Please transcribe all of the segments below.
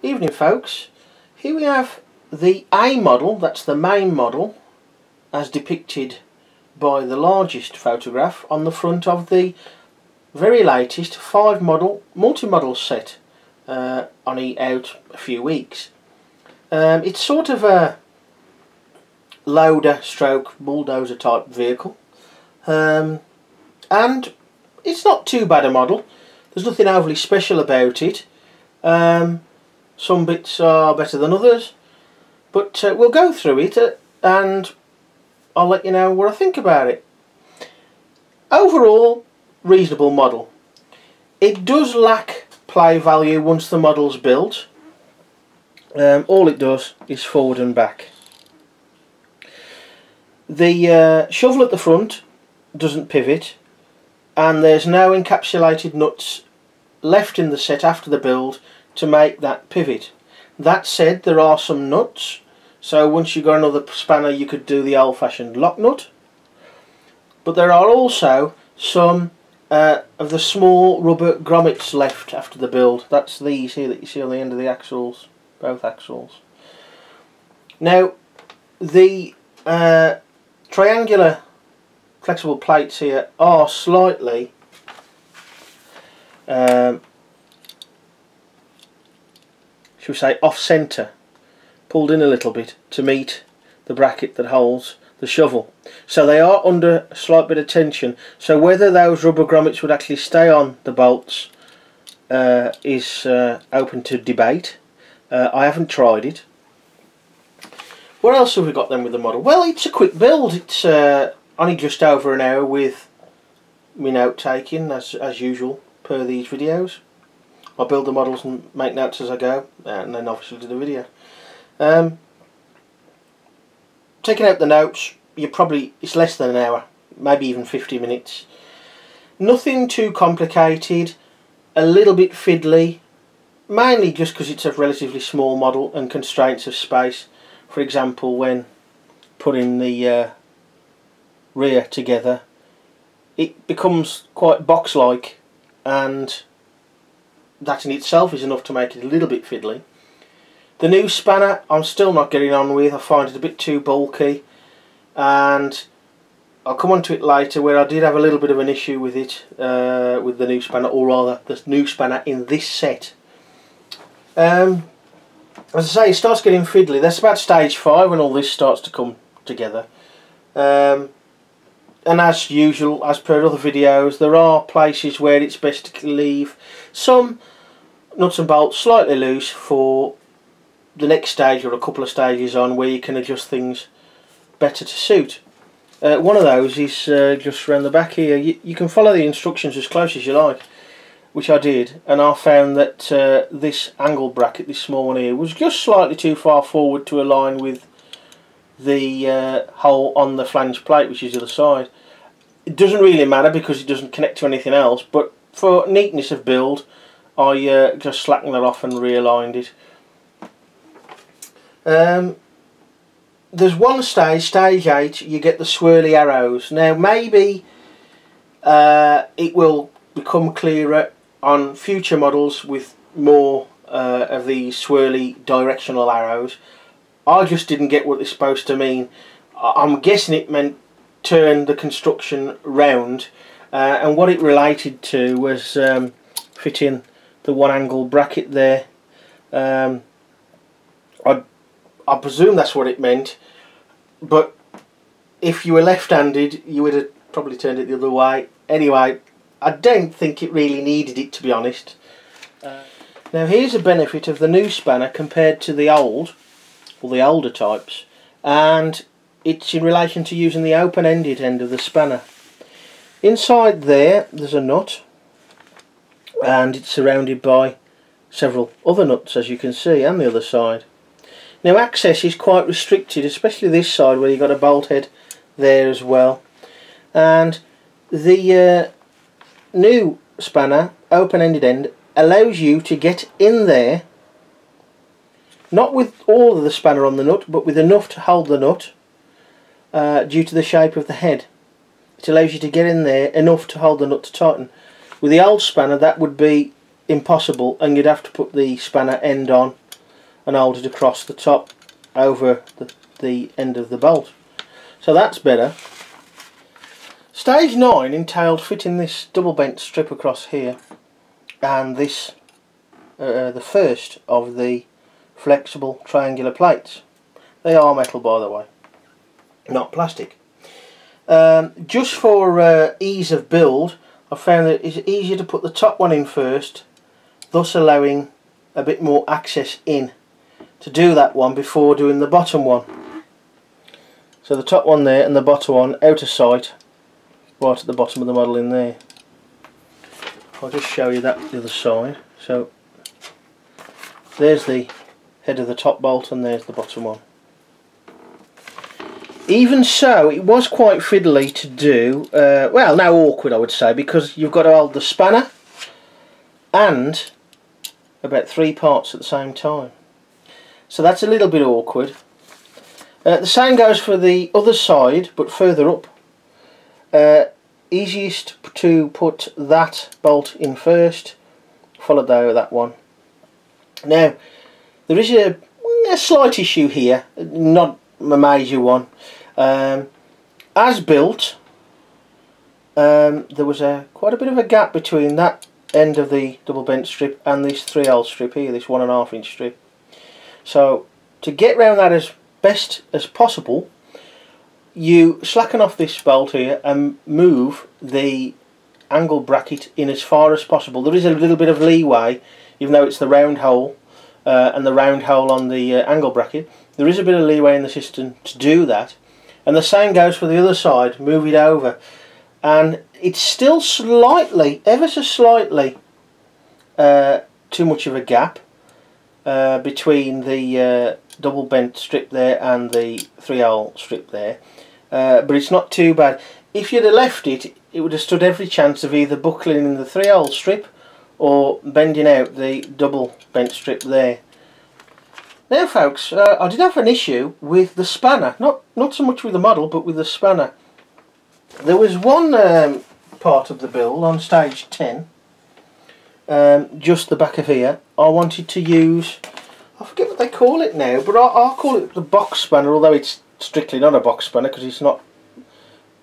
Evening folks, here we have the A model, that's the main model, as depicted by the largest photograph on the front of the very latest 5 model multi-model set, only out a few weeks. It's sort of a loader stroke bulldozer type vehicle, and it's not too bad a model. There's nothing overly special about it. Some bits are better than others, but we'll go through it and I'll let you know what I think about it. Overall, reasonable model. It does lack play value once the model's built. All it does is forward and back. The shovel at the front doesn't pivot, and there's no encapsulated nuts left in the set after the build to make that pivot. That said, there are some nuts, so once you've got another spanner you could do the old-fashioned lock nut, but there are also some of the small rubber grommets left after the build. That's these here that you see on the end of the axles, both axles. Now the triangular flexible plates here are slightly shall we say off-centre, pulled in a little bit to meet the bracket that holds the shovel, so they are under a slight bit of tension. So whether those rubber grommets would actually stay on the bolts is open to debate. I haven't tried it. What else have we got then with the model? Well, it's a quick build. It's only just over an hour with me note taking as usual per these videos. I build the models and make notes as I go, and then obviously do the video. Taking out the notes, it's less than an hour, maybe even 50 minutes. Nothing too complicated, a little bit fiddly, mainly just because it's a relatively small model and constraints of space. For example, when putting the rear together, it becomes quite box-like, and that in itself is enough to make it a little bit fiddly. The new spanner I'm still not getting on with. I find it a bit too bulky, and I'll come on to it later where I did have a little bit of an issue with it, with the new spanner, or rather the new spanner in this set. As I say, it starts getting fiddly. That's about stage 5 when all this starts to come together. And as usual, as per other videos, there are places where it's best to leave some nuts and bolts slightly loose for the next stage or a couple of stages on, where you can adjust things better to suit. One of those is just around the back here. You can follow the instructions as close as you like, which I did, and I found that this angle bracket, this small one here, was just slightly too far forward to align with the hole on the flange plate, which is the other side. It doesn't really matter because it doesn't connect to anything else, but for neatness of build I just slackened that off and realigned it. There's one stage, stage 8, you get the swirly arrows. Now maybe it will become clearer on future models with more of these swirly directional arrows. I just didn't get what it's supposed to mean. I'm guessing it meant turn the construction round, and what it related to was fitting the one angle bracket there. I presume that's what it meant, but if you were left-handed you would have probably turned it the other way. Anyway, I don't think it really needed it, to be honest. Now here's a benefit of the new spanner compared to the old, or the older types, and it's in relation to using the open-ended end of the spanner. Inside there's a nut, and it's surrounded by several other nuts, as you can see, and the other side. Now access is quite restricted, especially this side where you've got a bolt head there as well. And the new spanner, open-ended end, allows you to get in there, not with all of the spanner on the nut, but with enough to hold the nut, due to the shape of the head. It allows you to get in there enough to hold the nut to tighten. With the old spanner that would be impossible, and you'd have to put the spanner end on and hold it across the top over the end of the bolt. So that's better. Stage 9 entailed fitting this double bent strip across here and this the first of the flexible triangular plates. They are metal, by the way, not plastic. Just for ease of build, I found that it's easier to put the top one in first, thus allowing a bit more access in to do that one before doing the bottom one. So the top one there and the bottom one out of sight, right at the bottom of the model in there. I'll just show you that the other side. So there's the head of the top bolt and there's the bottom one. Even so, it was quite fiddly to do, well, no, awkward I would say, because you've got to hold the spanner and about 3 parts at the same time. So that's a little bit awkward. The same goes for the other side, but further up. Easiest to put that bolt in first, followed by that one. Now, there is a slight issue here, not a major one. As built, there was quite a bit of a gap between that end of the double bent strip and this 3/0 strip here, this 1.5 inch strip. So to get round that as best as possible, you slacken off this bolt here and move the angle bracket in as far as possible. There is a little bit of leeway, even though it's the round hole and the round hole on the angle bracket. There is a bit of leeway in the system to do that, and the same goes for the other side. Move it over, and it's still slightly, ever so slightly, too much of a gap between the double bent strip there and the 3/0 strip there, but it's not too bad. If you'd have left it, it would have stood every chance of either buckling in the 3/0 strip or bending out the double bent strip there. Now folks, I did have an issue with the spanner, not so much with the model but with the spanner. There was one part of the build on stage 10, just the back of here, I wanted to use, I forget what they call it now, but I'll call it the box spanner, although it's strictly not a box spanner because it's not,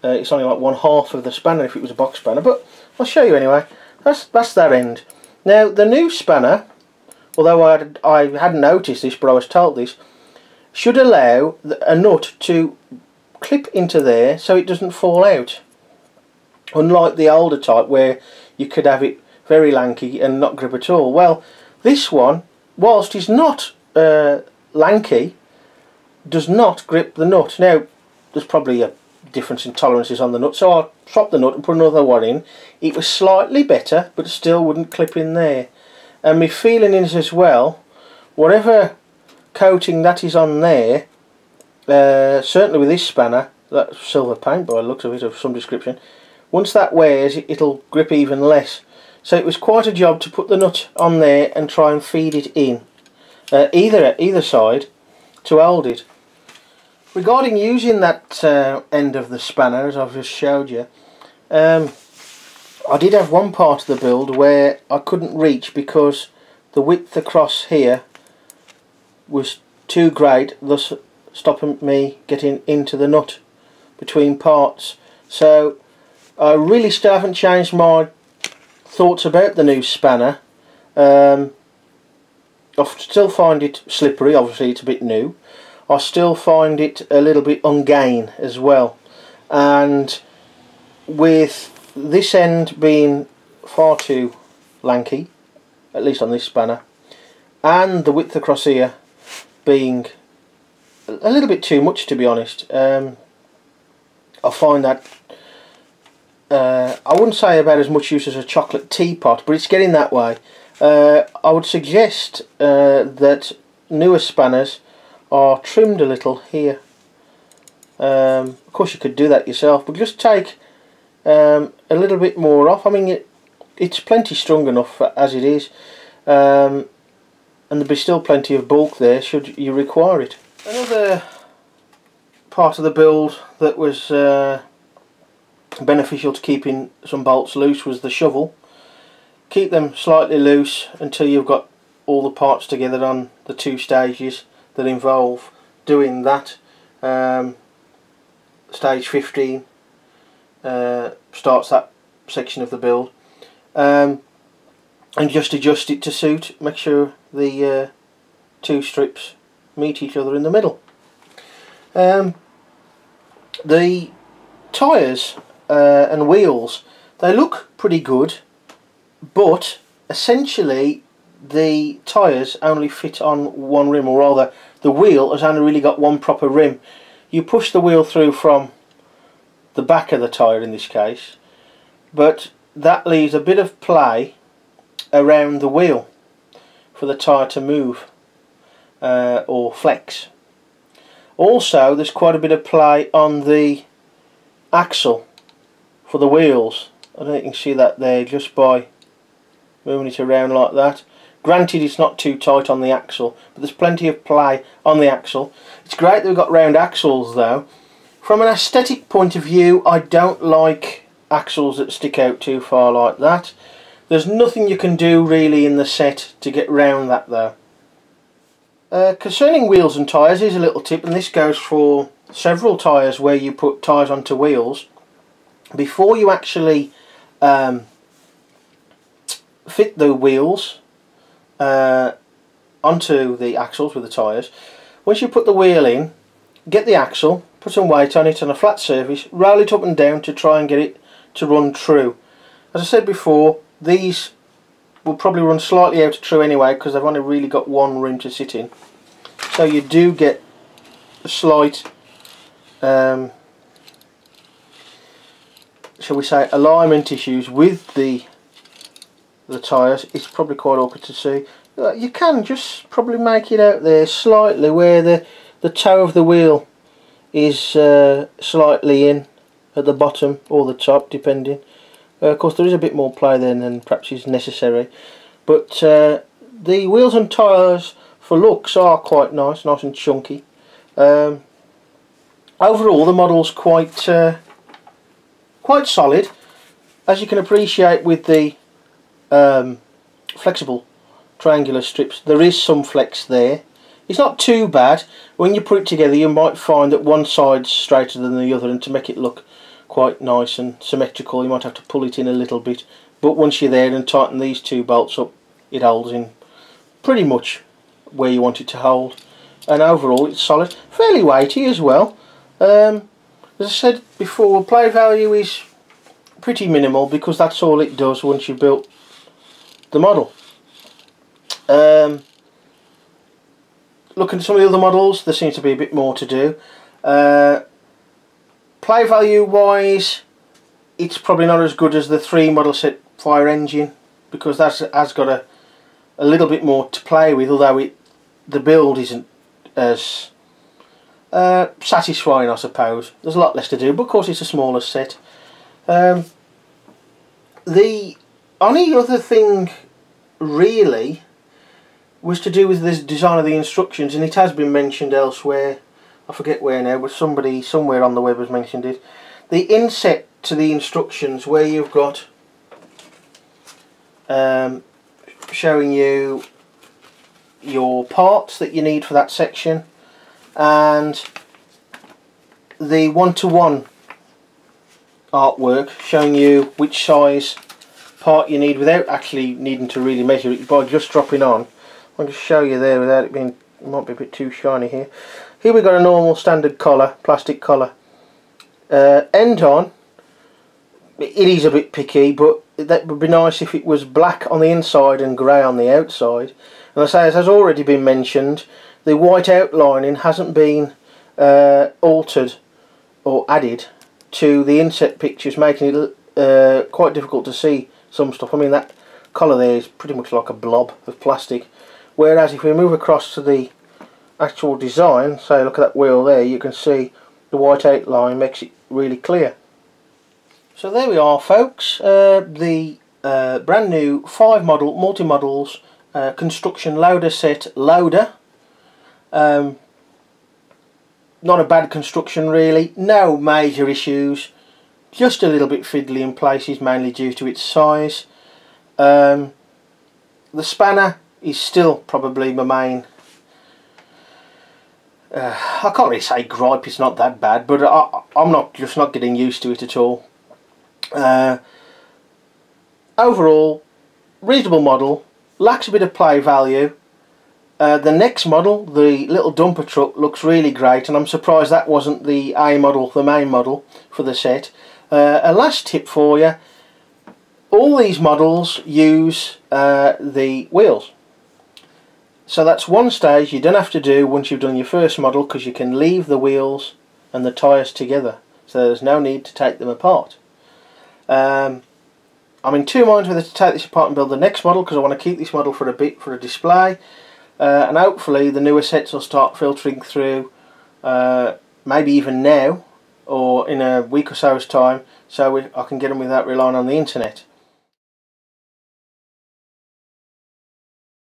it's only like 1/2 of the spanner if it was a box spanner, but I'll show you anyway. That's that end. Now the new spanner, although I hadn't noticed this, but I was told this, should allow a nut to clip into there so it doesn't fall out. Unlike the older type where you could have it very lanky and not grip at all. Well, this one, whilst it's not lanky, does not grip the nut. Now, there's probably a difference in tolerances on the nut, so I swapped the nut and put another one in. It was slightly better, but still wouldn't clip in there. And my feeling is as well, whatever coating that is on there, certainly with this spanner, that silver paint by the looks of it, of some description, once that wears it'll grip even less. So it was quite a job to put the nut on there and try and feed it in, either side, to hold it. Regarding using that end of the spanner, as I've just showed you, I did have one part of the build where I couldn't reach because the width across here was too great, thus stopping me getting into the nut between parts. So I really still haven't changed my thoughts about the new spanner. I still find it slippery, obviously it's a bit new. I still find it a little bit ungain as well, and with this end being far too lanky, at least on this spanner, and the width across here being a little bit too much, to be honest, I find that I wouldn't say about as much use as a chocolate teapot, but it's getting that way. I would suggest that newer spanners are trimmed a little here. Of course you could do that yourself, but just take a little bit more off. I mean, it's plenty strong enough as it is, and there'll be still plenty of bulk there should you require it. Another part of the build that was beneficial to keeping some bolts loose was the shovel. Keep them slightly loose until you've got all the parts together on the 2 stages that involve doing that. Stage 15 starts that section of the build, and just adjust it to suit, make sure the 2 strips meet each other in the middle. The tyres and wheels, they look pretty good, but essentially the tyres only fit on one rim, or rather the wheel has only really got one proper rim. You push the wheel through from the back of the tyre in this case, but that leaves a bit of play around the wheel for the tyre to move or flex. Also, there's quite a bit of play on the axle for the wheels. I don't know if you can see that there, just by moving it around like that. Granted, it's not too tight on the axle, but there's plenty of play on the axle. It's great that we've got round axles though. From an aesthetic point of view, I don't like axles that stick out too far like that. There's nothing you can do really in the set to get round that though. Concerning wheels and tyres, here's a little tip, and this goes for several tyres where you put tyres onto wheels. Before you actually fit the wheels onto the axles with the tyres, once you put the wheel in, get the axle, put some weight on it on a flat surface, roll it up and down to try and get it to run true. As I said before, these will probably run slightly out of true anyway because they've only really got one rim to sit in, so you do get a slight shall we say alignment issues with the tyres. It's probably quite awkward to see. You can just probably make it out there slightly where the toe of the wheel is slightly in at the bottom or the top, depending. Of course there is a bit more play then than perhaps is necessary, but the wheels and tyres for looks are quite nice and chunky. Overall the model's quite solid, as you can appreciate with the flexible triangular strips. There is some flex there. It's not too bad. When you put it together you might find that one side's straighter than the other, and to make it look quite nice and symmetrical you might have to pull it in a little bit, but once you're there and tighten these 2 bolts up, it holds in pretty much where you want it to hold, and overall it's solid, fairly weighty as well. As I said before, play value is pretty minimal because that's all it does once you've built the model. Looking at some of the other models, there seems to be a bit more to do. Play value wise, it's probably not as good as the 3 model set fire engine, because that has got a little bit more to play with, although the build isn't as satisfying, I suppose. There's a lot less to do, but of course it's a smaller set. The only other thing really was to do with the design of the instructions, and it has been mentioned elsewhere. I forget where now, but somebody somewhere on the web has mentioned it. The inset to the instructions, where you've got showing you your parts that you need for that section, and the one-to-one artwork showing you which size part you need without actually needing to really measure it by just dropping on. I'll just show you there without it being, it might be a bit too shiny here. Here we've got a normal standard collar, plastic collar. End on, it is a bit picky, but that would be nice if it was black on the inside and grey on the outside. And I say, as has already been mentioned, the white outlining hasn't been altered or added to the inset pictures, making it quite difficult to see some stuff. I mean, that collar there is pretty much like a blob of plastic, whereas if we move across to the actual design, say look at that wheel there, you can see the white outline makes it really clear. So there we are, folks, the brand new 5 model Multimodels construction loader set loader. Not a bad construction really, no major issues, just a little bit fiddly in places, mainly due to its size. The spanner is still probably my main, I can't really say gripe, it's not that bad, but I'm just not getting used to it at all. Overall, reasonable model, lacks a bit of play value. The next model, the little dumper truck, looks really great, and I'm surprised that wasn't the model, the main model for the set. A last tip for you, all these models use the wheels. So that's one stage you don't have to do once you've done your first model, because you can leave the wheels and the tyres together, so there's no need to take them apart. I'm in two minds whether to take this apart and build the next model, because I want to keep this model for a bit for a display, and hopefully the newer sets will start filtering through, maybe even now or in a week or so's time, so I can get them without relying on the internet.